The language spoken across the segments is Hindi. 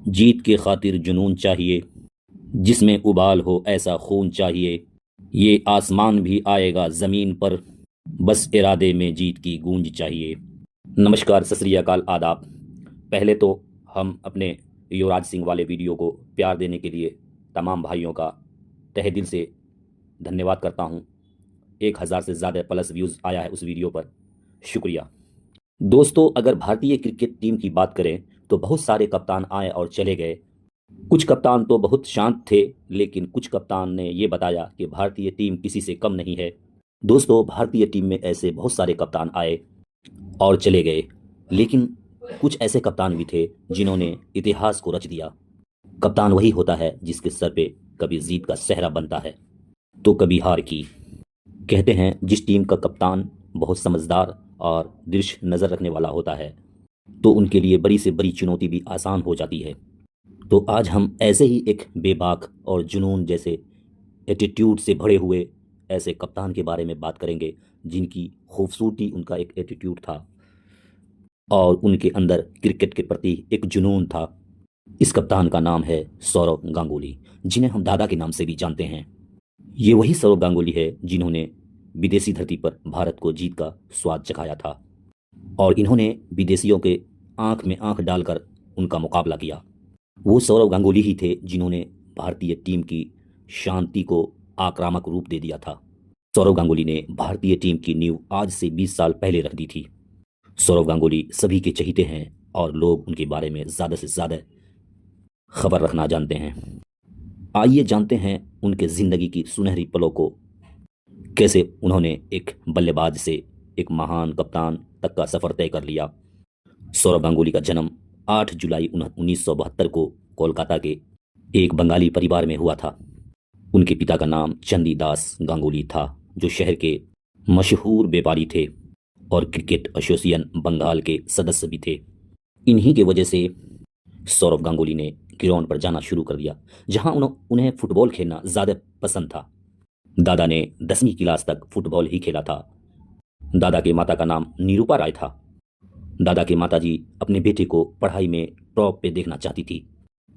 जीत के खातिर जुनून चाहिए, जिसमें उबाल हो ऐसा खून चाहिए। ये आसमान भी आएगा ज़मीन पर, बस इरादे में जीत की गूंज चाहिए। नमस्कार, सत श्री अकाल, आदाब। पहले तो हम अपने युवराज सिंह वाले वीडियो को प्यार देने के लिए तमाम भाइयों का तहे दिल से धन्यवाद करता हूँ। 1000 से ज़्यादा प्लस व्यूज़ आया है उस वीडियो पर, शुक्रिया। दोस्तों, अगर भारतीय क्रिकेट टीम की बात करें तो बहुत सारे कप्तान आए और चले गए। कुछ कप्तान तो बहुत शांत थे, लेकिन कुछ कप्तान ने ये बताया कि भारतीय टीम किसी से कम नहीं है। दोस्तों, भारतीय टीम में ऐसे बहुत सारे कप्तान आए और चले गए, लेकिन कुछ ऐसे कप्तान भी थे जिन्होंने इतिहास को रच दिया। कप्तान वही होता है जिसके सर पे कभी जीत का सेहरा बनता है तो कभी हार की। कहते हैं जिस टीम का कप्तान बहुत समझदार और दृढ़ नज़र रखने वाला होता है तो उनके लिए बड़ी से बड़ी चुनौती भी आसान हो जाती है। तो आज हम ऐसे ही एक बेबाक और जुनून जैसे एटीट्यूड से भरे हुए ऐसे कप्तान के बारे में बात करेंगे जिनकी खूबसूरती उनका एक एटीट्यूड था और उनके अंदर क्रिकेट के प्रति एक जुनून था। इस कप्तान का नाम है सौरव गांगुली, जिन्हें हम दादा के नाम से भी जानते हैं। ये वही सौरव गांगुली है जिन्होंने विदेशी धरती पर भारत को जीत का स्वाद चखाया था और इन्होंने विदेशियों के आंख में आंख डालकर उनका मुकाबला किया। वो सौरव गांगुली ही थे जिन्होंने भारतीय टीम की शांति को आक्रामक रूप दे दिया था। सौरव गांगुली ने भारतीय टीम की नींव आज से 20 साल पहले रख दी थी। सौरव गांगुली सभी के चहीते हैं और लोग उनके बारे में ज़्यादा से ज़्यादा खबर रखना जानते हैं। आइए जानते हैं उनके ज़िंदगी की सुनहरी पलों को, कैसे उन्होंने एक बल्लेबाज से एक महान कप्तान तक का सफ़र तय कर लिया। सौरव गांगुली का जन्म 8 जुलाई 1972 को कोलकाता के एक बंगाली परिवार में हुआ था। उनके पिता का नाम चंदीदास गांगुली था, जो शहर के मशहूर व्यापारी थे और क्रिकेट एसोसिएशन बंगाल के सदस्य भी थे। इन्हीं के वजह से सौरव गांगुली ने ग्राउंड पर जाना शुरू कर दिया, जहां उन्हें फुटबॉल खेलना ज़्यादा पसंद था। दादा ने 10वीं क्लास तक फुटबॉल ही खेला था। दादा के माता का नाम निरूपा राय था। दादा के माताजी अपने बेटे को पढ़ाई में टॉप पे देखना चाहती थी।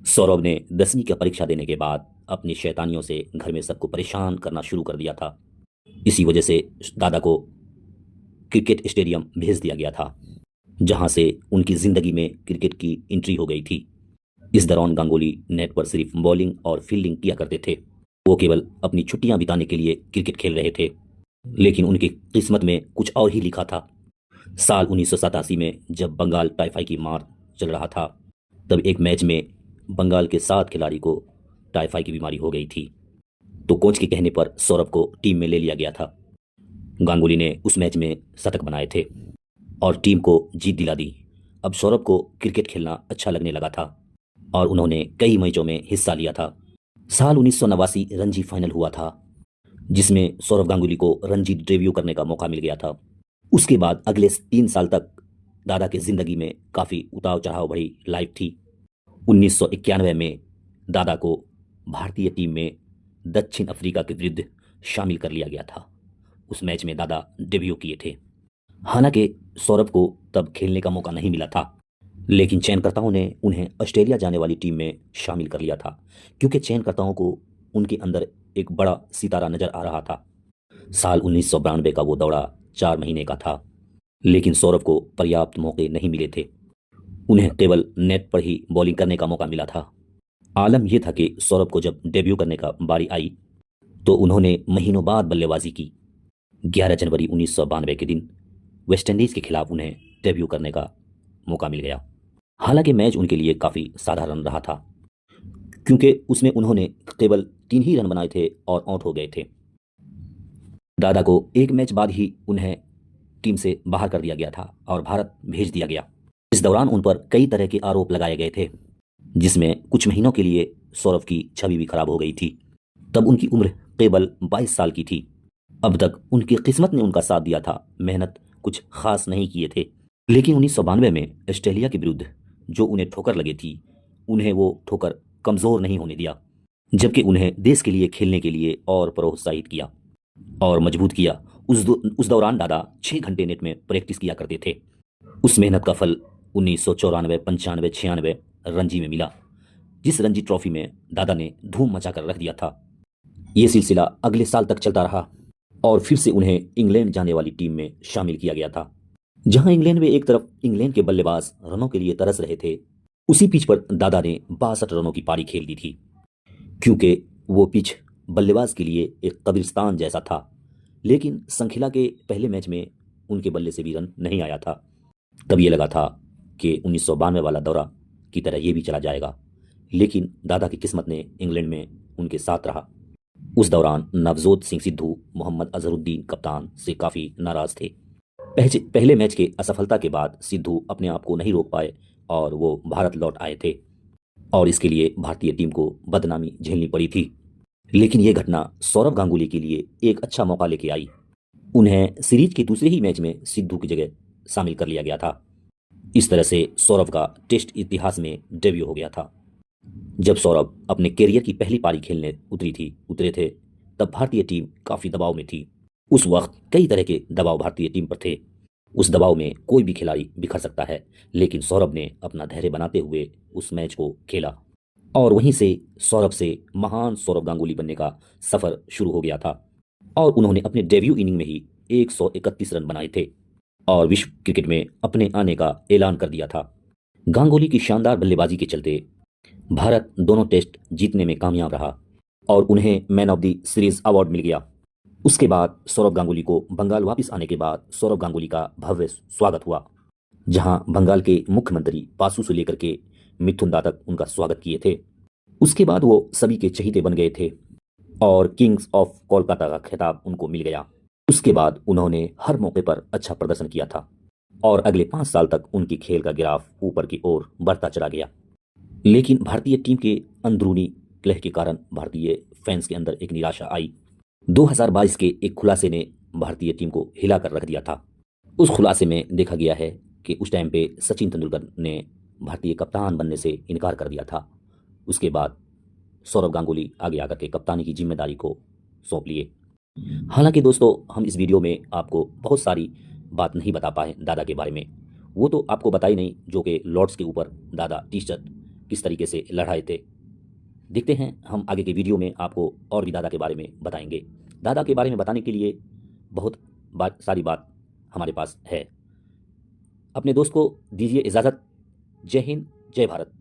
सौरभ ने 10वीं की परीक्षा देने के बाद अपनी शैतानियों से घर में सबको परेशान करना शुरू कर दिया था। इसी वजह से दादा को क्रिकेट स्टेडियम भेज दिया गया था, जहां से उनकी ज़िंदगी में क्रिकेट की एंट्री हो गई थी। इस दौरान गांगुली नेट पर सिर्फ बॉलिंग और फील्डिंग किया करते थे। वो केवल अपनी छुट्टियां बिताने के लिए क्रिकेट खेल रहे थे, लेकिन उनकी किस्मत में कुछ और ही लिखा था। साल 1987 में जब बंगाल टाइफाइड की मार चल रहा था, तब एक मैच में बंगाल के 7 खिलाड़ी को टाइफाइड की बीमारी हो गई थी। तो कोच के कहने पर सौरभ को टीम में ले लिया गया था। गांगुली ने उस मैच में शतक बनाए थे और टीम को जीत दिला दी। अब सौरभ को क्रिकेट खेलना अच्छा लगने लगा था और उन्होंने कई मैचों में हिस्सा लिया था। साल 1989 रणजी फाइनल हुआ था, जिसमें सौरव गांगुली को रणजी डेब्यू करने का मौका मिल गया था। उसके बाद अगले 3 साल तक दादा की ज़िंदगी में काफ़ी उतार चढ़ाव भरी लाइफ थी। 1991 में दादा को भारतीय टीम में दक्षिण अफ्रीका के विरुद्ध शामिल कर लिया गया था। उस मैच में दादा डेब्यू किए थे। हालांकि सौरभ को तब खेलने का मौका नहीं मिला था, लेकिन चयनकर्ताओं ने उन्हें ऑस्ट्रेलिया जाने वाली टीम में शामिल कर लिया था, क्योंकि चयनकर्ताओं को उनके अंदर एक बड़ा सितारा नज़र आ रहा था। साल 1992 का वो दौरा 4 महीने का था, लेकिन सौरभ को पर्याप्त मौके नहीं मिले थे। उन्हें केवल नेट पर ही बॉलिंग करने का मौका मिला था। आलम यह था कि सौरभ को जब डेब्यू करने का बारी आई तो उन्होंने महीनों बाद बल्लेबाजी की। 11 जनवरी 1992 के दिन वेस्टइंडीज़ के खिलाफ उन्हें डेब्यू करने का मौका मिल गया। हालांकि मैच उनके लिए काफ़ी साधारण रहा था, क्योंकि उसमें उन्होंने केवल 3 ही रन बनाए थे और आउट हो गए थे। दादा को एक मैच बाद ही उन्हें टीम से बाहर कर दिया गया था और भारत भेज दिया गया। इस दौरान उन पर कई तरह के आरोप लगाए गए थे, जिसमें कुछ महीनों के लिए सौरभ की छवि भी खराब हो गई थी। तब उनकी उम्र केवल 22 साल की थी। अब तक उनकी किस्मत ने उनका साथ दिया था, मेहनत कुछ खास नहीं किए थे। लेकिन 1992 में ऑस्ट्रेलिया के विरुद्ध जो उन्हें ठोकर लगी थी, उन्हें वो ठोकर कमज़ोर नहीं होने दिया, जबकि उन्हें देश के लिए खेलने के लिए और प्रोत्साहित किया और मजबूत किया। उस दौरान दादा 6 घंटे नेट में प्रैक्टिस किया करते थे। उस मेहनत का फल 1994, 95, 96 रणजी में मिला। जिस रणजी ट्रॉफी में दादा ने धूम मचाकर रख दिया था। ये सिलसिला अगले साल तक चलता रहा और फिर से उन्हें इंग्लैंड जाने वाली टीम में शामिल किया गया था। जहां इंग्लैंड में एक तरफ इंग्लैंड के बल्लेबाज रनों के लिए तरस रहे थे, उसी पिच पर दादा ने 62 रनों की पारी खेल दी थी। क्योंकि वो पिच बल्लेबाज के लिए एक कब्रिस्तान जैसा था, लेकिन संखिला के पहले मैच में उनके बल्ले से भी रन नहीं आया था। तब ये लगा था कि 1992 वाला दौरा की तरह ये भी चला जाएगा, लेकिन दादा की किस्मत ने इंग्लैंड में उनके साथ रहा। उस दौरान नवजोत सिंह सिद्धू, मोहम्मद अजहरुद्दीन कप्तान से काफ़ी नाराज थे। पहले मैच के असफलता के बाद सिद्धू अपने आप को नहीं रोक पाए और वो भारत लौट आए थे और इसके लिए भारतीय टीम को बदनामी झेलनी पड़ी थी। लेकिन ये घटना सौरव गांगुली के लिए एक अच्छा मौका लेके आई। उन्हें सीरीज के दूसरे ही मैच में सिद्धू की जगह शामिल कर लिया गया था। इस तरह से सौरव का टेस्ट इतिहास में डेब्यू हो गया था। जब सौरभ अपने कैरियर की पहली पारी खेलने उतरे थे, तब भारतीय टीम काफ़ी दबाव में थी। उस वक्त कई तरह के दबाव भारतीय टीम पर थे। उस दबाव में कोई भी खिलाड़ी बिखर सकता है, लेकिन सौरभ ने अपना धैर्य बनाते हुए उस मैच को खेला और वहीं से सौरभ से महान सौरव गांगुली बनने का सफ़र शुरू हो गया था और उन्होंने अपने डेब्यू इनिंग में ही 131 रन बनाए थे और विश्व क्रिकेट में अपने आने का ऐलान कर दिया था। गांगुली की शानदार बल्लेबाजी के चलते भारत दोनों टेस्ट जीतने में कामयाब रहा और उन्हें man of the series award मिल गया। उसके बाद सौरव गांगुली को बंगाल वापस आने के बाद सौरव गांगुली का भव्य स्वागत हुआ, जहां बंगाल के मुख्यमंत्री पासु से लेकर के मिथुन दा तक उनका स्वागत किए थे। उसके बाद वो सभी के चहीते बन गए थे और किंग्स ऑफ कोलकाता का खिताब उनको मिल गया। उसके बाद उन्होंने हर मौके पर अच्छा प्रदर्शन किया था और अगले 5 साल तक उनकी खेल का ग्राफ ऊपर की ओर बढ़ता चला गया। लेकिन भारतीय टीम के अंदरूनी कलह के कारण भारतीय फैंस के अंदर एक निराशा आई। 2022 के एक खुलासे ने भारतीय टीम को हिलाकर रख दिया था। उस खुलासे में देखा गया है कि उस टाइम पे सचिन तेंदुलकर ने भारतीय कप्तान बनने से इनकार कर दिया था। उसके बाद सौरव गांगुली आगे आकर के कप्तानी की जिम्मेदारी को सौंप लिए। हालांकि दोस्तों, हम इस वीडियो में आपको बहुत सारी बात नहीं बता पाए दादा के बारे में। वो तो आपको बताई नहीं जो कि लॉर्ड्स के ऊपर दादा टी-शर्ट किस तरीके से लड़ाए थे। देखते हैं हम आगे के वीडियो में आपको और भी दादा के बारे में बताएंगे। दादा के बारे में बताने के लिए बहुत सारी बात हमारे पास है। अपने दोस्त को दीजिए इजाज़त। जय हिंद, जय भारत।